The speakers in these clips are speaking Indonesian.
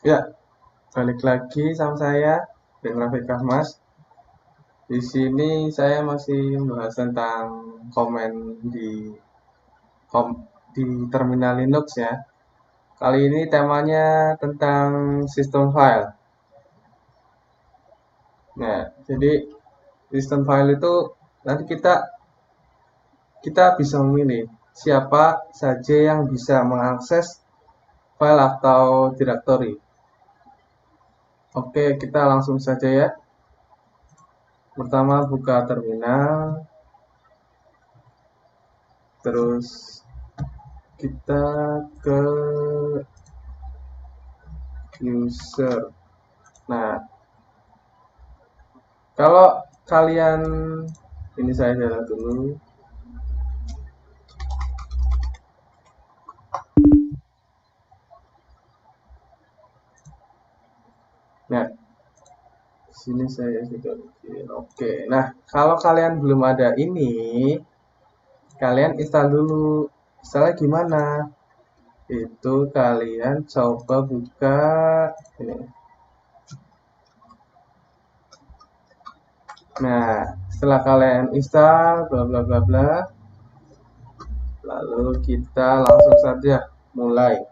Ya, balik lagi sama saya dengan Rafiq Ahmad. Di sini saya masih membahas tentang komen di di terminal Linux ya. Kali ini temanya tentang sistem file. Nah, jadi sistem file itu nanti kita bisa memilih siapa saja yang bisa mengakses file atau directory. Oke, kita langsung saja ya. Pertama buka terminal, terus kita ke user. Nah, kalau kalian ini saya jalan dulu. Nah, sini saya sudah bikin. Oke. Nah, kalau kalian belum ada ini, kalian install dulu. Installnya gimana? Itu kalian coba buka ini. Nah, setelah kalian install bla bla bla bla, lalu kita langsung saja mulai.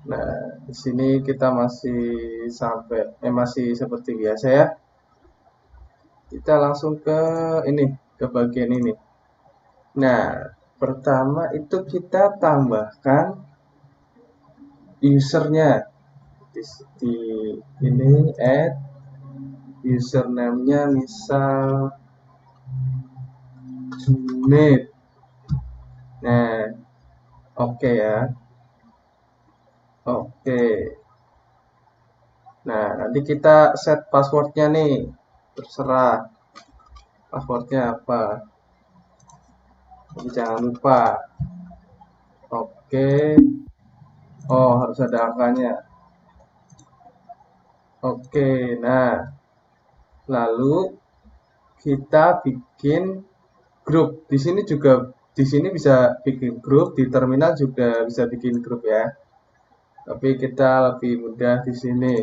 Nah, di sini kita masih seperti biasa ya. Kita langsung ke ini, ke bagian ini. Nah, pertama itu kita tambahkan usernya di ini add username-nya misal Junaid. Nah, oke ya. Oke. Nah, nanti kita set passwordnya nih. Terserah passwordnya apa. Jadi jangan lupa. Oke. Oh, harus ada angkanya. Oke, nah lalu kita bikin grup. Di sini bisa bikin grup, di terminal juga bisa bikin grup ya. Tapi kita lebih mudah di sini.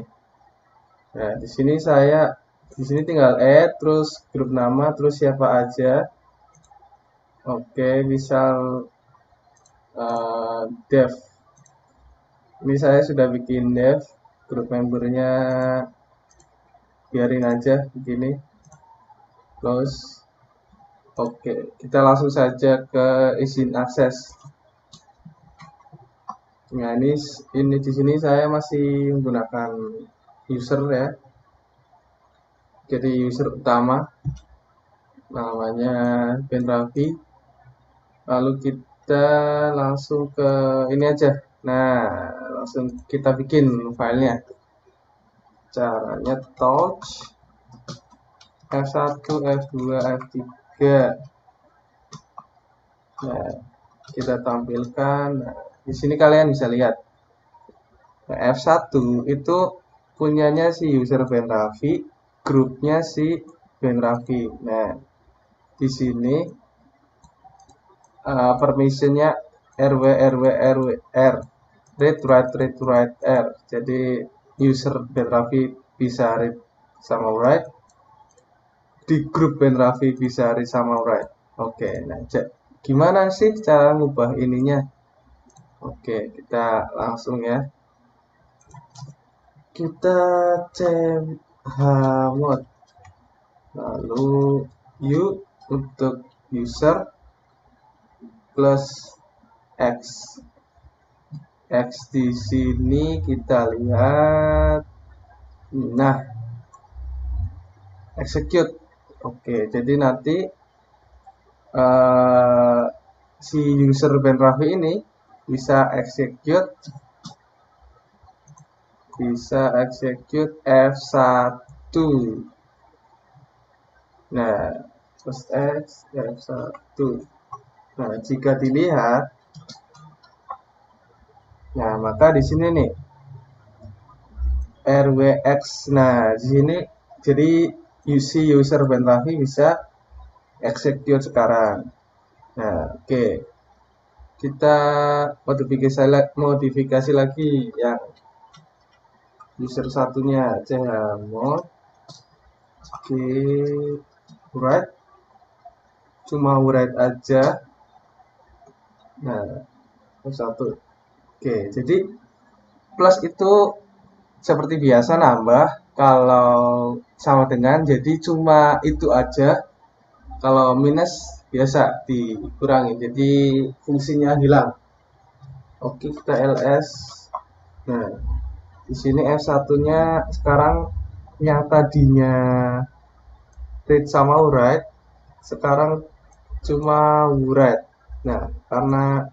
Nah, di sini tinggal add terus grup nama terus siapa aja. Oke, misal dev. Ini saya sudah bikin dev, grup membernya biarin aja begini. Close. Oke, kita langsung saja ke izin akses. Nah, ini di sini saya masih menggunakan user ya. Jadi user utama namanya Ben Raffi. Lalu kita langsung ke ini aja. Nah, langsung kita bikin filenya. Caranya touch F1, F2, F3. Nah, kita tampilkan. Nah, di sini kalian bisa lihat. Nah, F1 itu punyanya si user Ben Raffi, grupnya si Ben Raffi. Nah, di sini permissionnya RW RW RW R, read write R. Jadi user Ben Raffi bisa read sama write, di grup Ben Raffi bisa read sama write. Oke, nah gimana sih cara ngubah ininya? Oke, kita langsung ya. Kita chmod lalu u untuk user plus x. X di sini kita lihat. Nah, execute. Oke, jadi nanti uh, si user Ben Raffi ini bisa execute F1. Nah, terus X F1. Nah, jika dilihat, nah maka di sini nih RWX. Nah, di sini jadi user Ben Raffi bisa execute sekarang. Nah, oke. kita modifikasi lagi yang user satunya chmod di write, cuma write aja. Nah, satu. Oke, jadi plus itu seperti biasa nambah, kalau sama dengan jadi cuma itu aja, kalau minus biasa dikurangi, jadi fungsinya hilang. Oke, kita ls. Nah, di sini f1-nya sekarang yang tadinya read sama write, sekarang cuma write. Nah, karena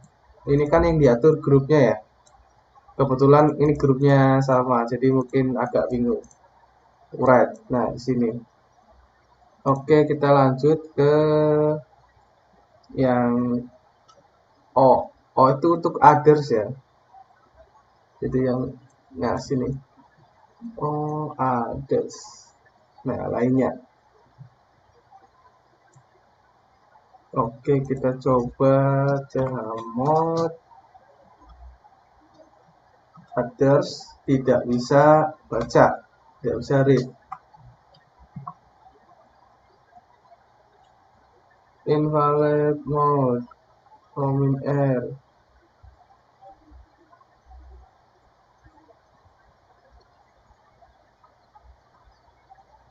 ini kan yang diatur grupnya ya. Kebetulan ini grupnya sama, jadi mungkin agak bingung. Write. Nah, di sini. Oke, kita lanjut ke yang O. O itu untuk others ya. Jadi yang nah sini. Oh, others. Nah, lainnya. Oke, kita coba chmod others tidak bisa baca, tidak bisa read. Invalid mode, common error.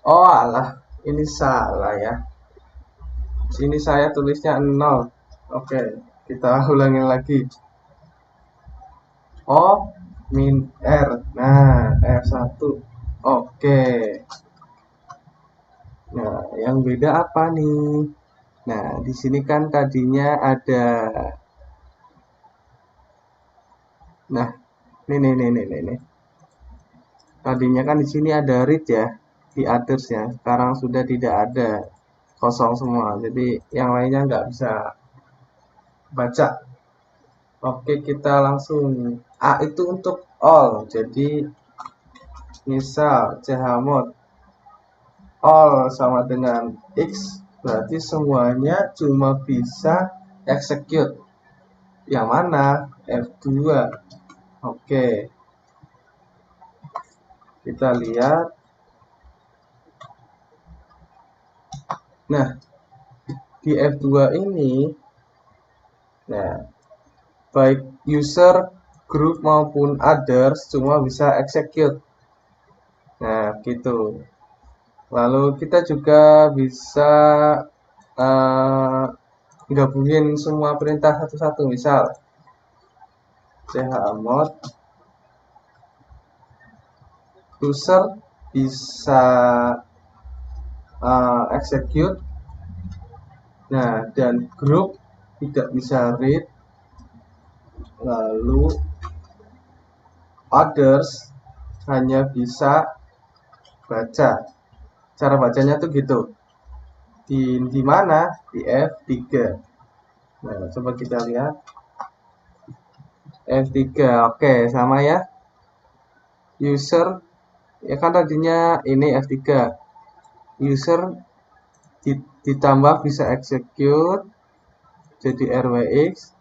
Oh alah, ini salah ya. Sini saya tulisnya 0. Oke, kita ulangi lagi. O min R. Nah, R1. Oke. Nah, yang beda apa nih? Nah, di sini kan tadinya ada. Nah, nih. Tadinya kan di sini ada read ya, di others ya. Sekarang sudah tidak ada, kosong semua. Jadi yang lainnya nggak bisa baca. Oke, kita langsung. A itu untuk all. Jadi misal chmod all sama dengan X, berarti semuanya cuma bisa execute. Yang mana? F2. Oke. Kita lihat. Nah, di F2 ini, nah, baik user, group maupun others cuma bisa execute. Nah, gitu. Lalu kita juga bisa gabungin semua perintah satu-satu. Misal chmod user bisa execute. Nah, dan group tidak bisa read. Lalu others hanya bisa baca. Cara bacanya tuh gitu. Di mana? Di F3. Nah, coba kita lihat. F3. Oke, sama ya. User ya kan tadinya ini F3. User ditambah bisa execute jadi RWX.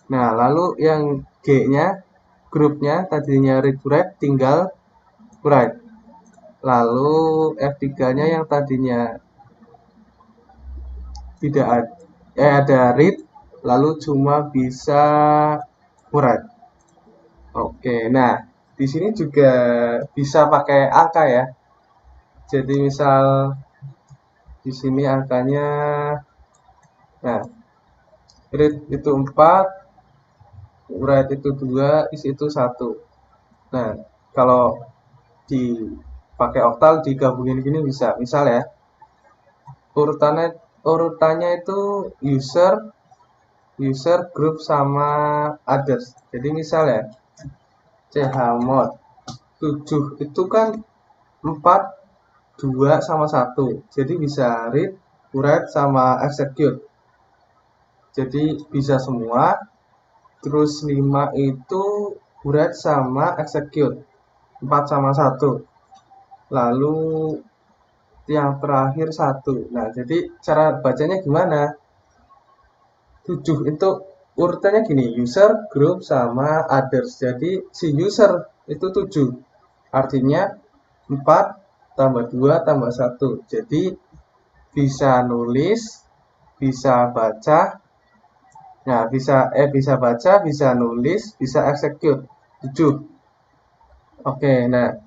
Nah, lalu yang G-nya grupnya tadinya read write tinggal write. Lalu F3-nya yang tadinya tidak ada read, lalu cuma bisa write. Oke, nah di sini juga bisa pakai angka ya. Jadi misal di sini angkanya, nah read itu 4, write itu 2, is itu 1. Nah, kalau dipakai oktal digabungin gini bisa. Misal ya, urutannya itu user group sama others. Jadi misal ya, chmod 7 itu kan 4, 2 sama 1. Jadi bisa read, write sama execute. Jadi bisa semua. Terus 5 itu write sama execute. 4 sama 1. Lalu yang terakhir 1. Nah, jadi cara bacanya gimana? 7 itu urutannya gini, user, group, sama others. Jadi si user itu 7. Artinya 4 tambah 2 tambah 1. Jadi bisa nulis, bisa baca, nah bisa baca, bisa nulis, bisa execute. 7. Oke, nah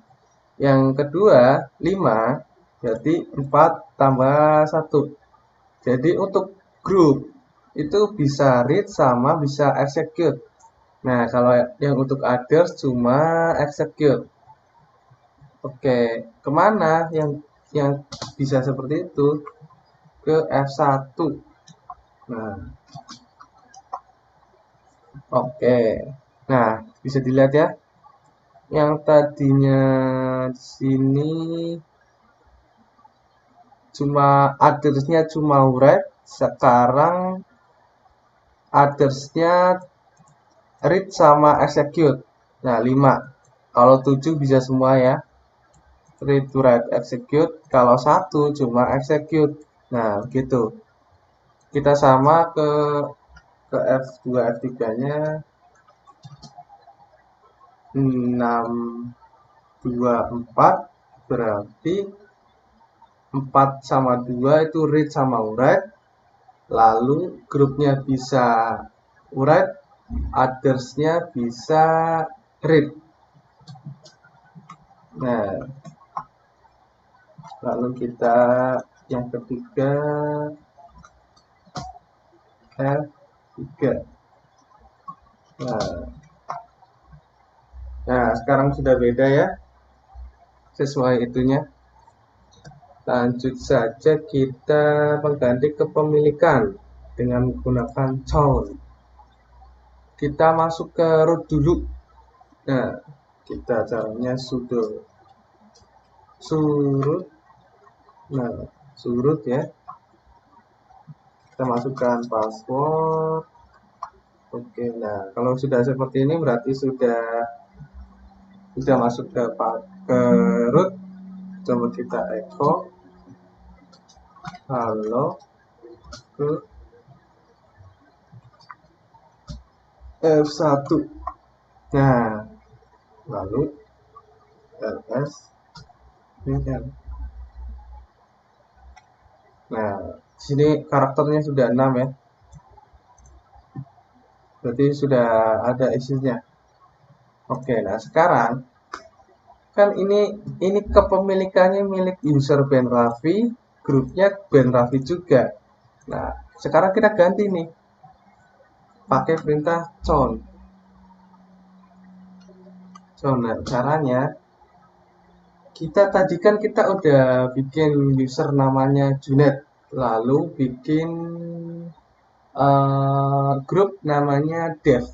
yang kedua 5 berarti 4 tambah 1. Jadi untuk group itu bisa read sama bisa execute. Nah, kalau yang untuk others cuma execute. Oke, kemana yang bisa seperti itu? Ke F1. Nah, oke. Nah, bisa dilihat ya. Yang tadinya di sini cuma others-nya cuma read, sekarang others-nya read sama execute. Nah, 5. Kalau 7 bisa semua ya. Read to write execute. Kalau 1 cuma execute. Nah, gitu. Kita sama ke F2 F3-nya 6 2 4 berarti 4 sama 2 itu read sama write. Lalu grupnya bisa write, others-nya bisa read. Nah, lalu kita yang ketiga F3. Nah, sekarang sudah beda ya sesuai itunya. Lanjut saja kita mengganti kepemilikan dengan menggunakan chown. Kita masuk ke root dulu. Nah, kita caranya sudo surut. Nah, surut ya. Kita masukkan password. Oke, nah kalau sudah seperti ini berarti sudah masuk ke root. Coba kita echo halo ke F1. Nah, lalu ls ini kan. Nah, sini karakternya sudah 6 ya. Berarti sudah ada isinya. Oke, nah sekarang kan ini kepemilikannya milik user Ben Raffi, grupnya Ben Raffi juga. Nah, sekarang kita ganti nih pakai perintah chown. Nah, caranya kita tadi kan kita udah bikin user namanya Junet, lalu bikin grup namanya Dev.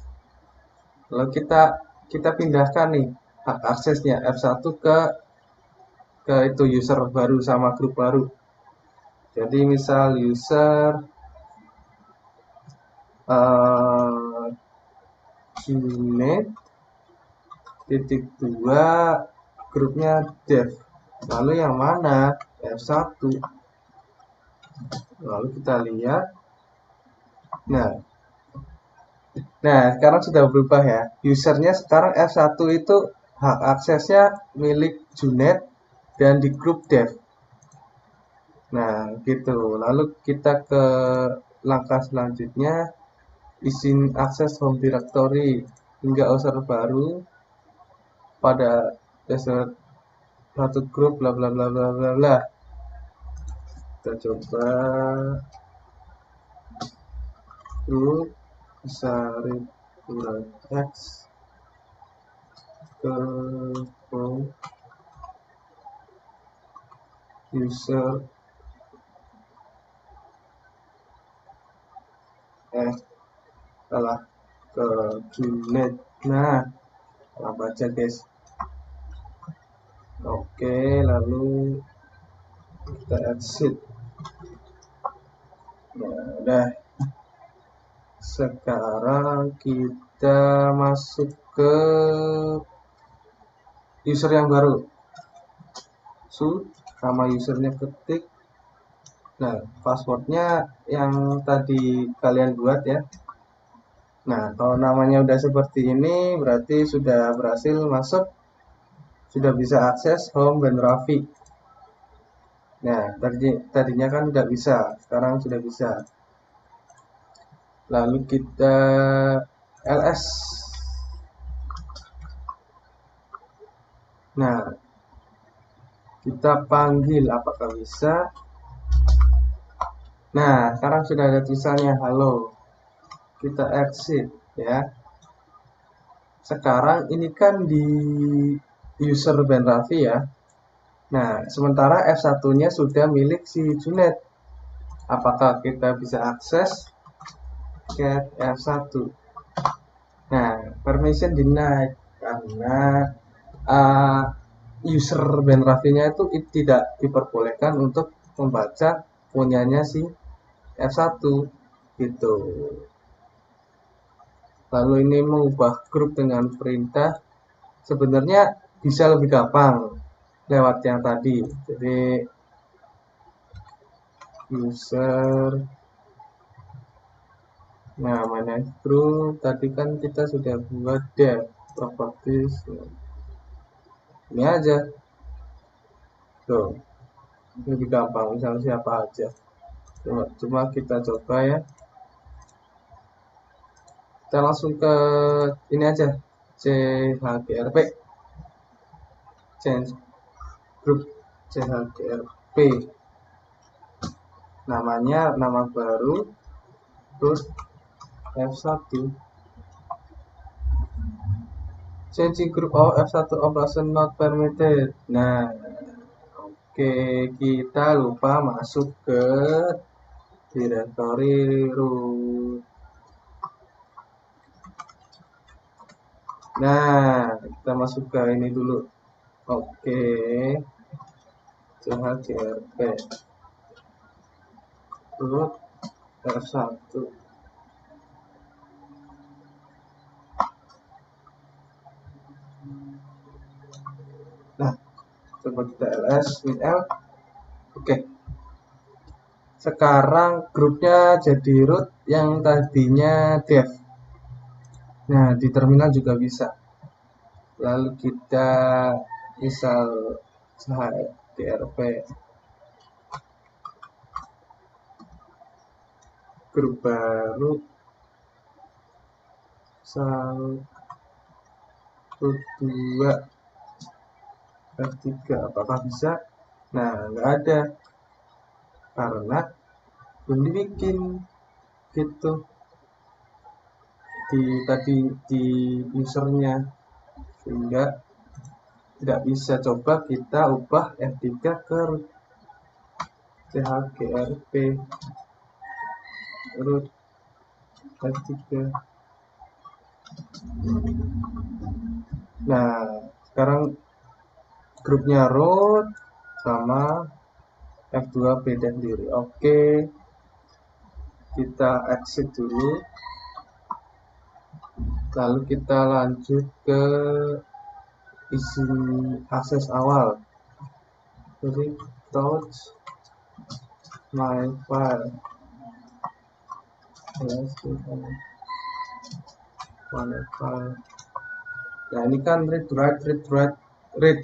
Lalu kita pindahkan nih hak aksesnya F1 ke itu user baru sama grup baru. Jadi misal user Junet titik 2 grupnya Dev. Lalu yang mana? F1. Lalu kita lihat. Nah, sekarang sudah berubah ya. Usernya sekarang F1 itu hak aksesnya milik Junet dan di grup Dev. Nah, gitu. Lalu kita ke langkah selanjutnya, izin akses home directory hingga user baru pada dasar satu grup bla bla bla bla bla bla. Kita coba grup bisa X ke home user salah ke Junet. Nah, salah baca guys. Oke, lalu kita exit. Nah, udah. Sekarang kita masuk ke user yang baru. Nama usernya ketik. Nah, passwordnya yang tadi kalian buat ya. Nah, kalau namanya udah seperti ini, berarti sudah berhasil masuk, sudah bisa akses home dan Raffi. Nah, tadinya kan tidak bisa, sekarang sudah bisa. Lalu kita ls. Nah, kita panggil apakah bisa. Nah, sekarang sudah ada tulisannya halo. Kita exit ya. Sekarang ini kan di user band Raffi ya. Nah, sementara F1-nya sudah milik si Junet. Apakah kita bisa akses get F1? Nah, permission denied karena uh, user band Raffi-nya itu tidak diperbolehkan untuk membaca punyanya si F1 gitu. Lalu ini mengubah grup dengan perintah sebenarnya bisa lebih gampang lewat yang tadi. Jadi user, nah manage group tadi kan kita sudah buat dev properties. Ini aja tuh, lebih gampang misalnya siapa aja. Cuma kita coba ya, kita langsung ke ini aja, CHGRP, change group CHGRP, namanya nama baru terus F1, changing group F1 operation not permitted. Nah, oke, kita lupa masuk ke directory root. Nah, kita masuk ke ini dulu. Oke, CHGRP root F1. Nah, coba kita ls with l. Oke, sekarang grupnya jadi root yang tadinya dev. Nah, di terminal juga bisa. Lalu kita misal CHGRP grup baru 1, 2, F3, apakah bisa? Nah, nggak ada karena belum dibikin gitu tadi di usernya, sehingga tidak bisa. Coba kita ubah F3 ke CHGRP root F3. Nah, sekarang grupnya root sama F2 beda sendiri. Oke, kita exit dulu, lalu kita lanjut ke isi akses awal. Jadi touch my file, nah ini kan read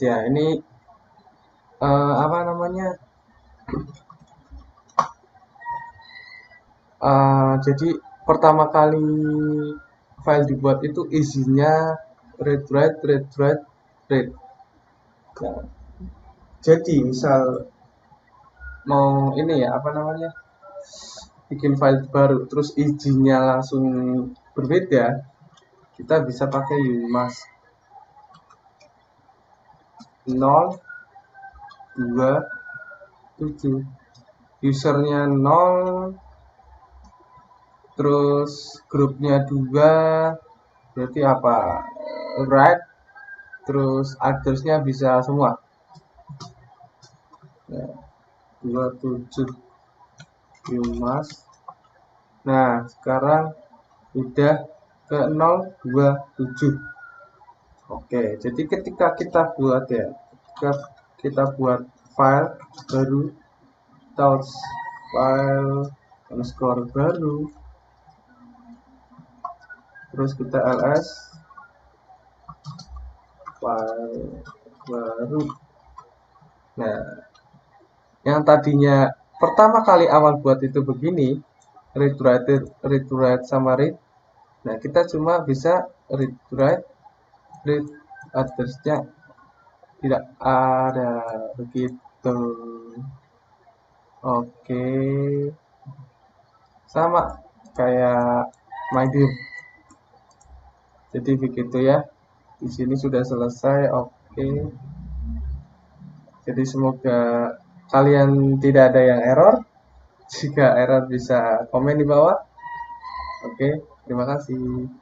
ya, ini apa namanya, jadi pertama kali file dibuat itu isinya read. Nah, jadi misal mau ini ya, apa namanya, bikin file baru terus izinnya langsung berbeda, kita bisa pakai umas 027, usernya 0, terus grupnya 2, berarti apa, write, terus addressnya bisa semua ya, 27 umas. Nah, sekarang udah ke 027. Oke, jadi ketika kita buat ya, ketika kita buat file baru, touch file underscore baru, terus kita ls file baru. Nah, yang tadinya pertama kali awal buat itu begini, read write sama read. Nah, kita cuma bisa read address-nya tidak ada begitu. Oke, sama kayak MyDear. Jadi begitu ya. Di sini sudah selesai. Oke. Jadi semoga kalian tidak ada yang error. Jika error bisa komen di bawah. Oke, terima kasih.